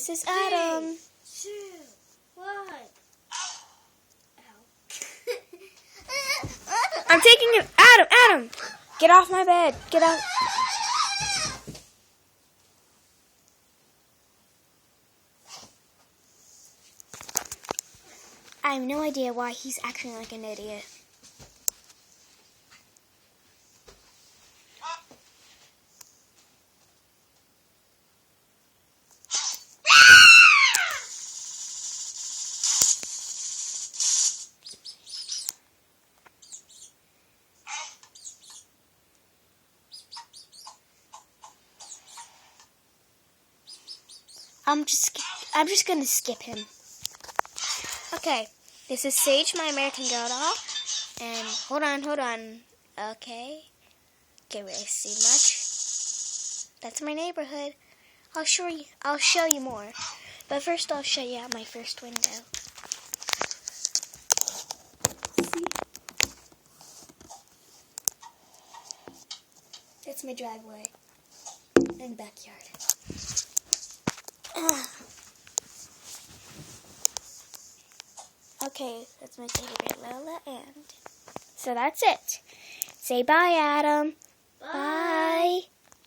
This is Adam. 3, 2, 1. I'm taking it. Adam! Get off my bed. Get out. I have no idea why he's acting like an idiot. I'm just gonna skip him. Okay, this is Sage, my American Girl doll, and hold on. Okay, can't really see much. That's my neighborhood. I'll show you more, but first I'll show you out my first window. See? That's my driveway and backyard. Okay, that's my favorite Lola, and so that's it. Say bye, Adam. Bye. Bye.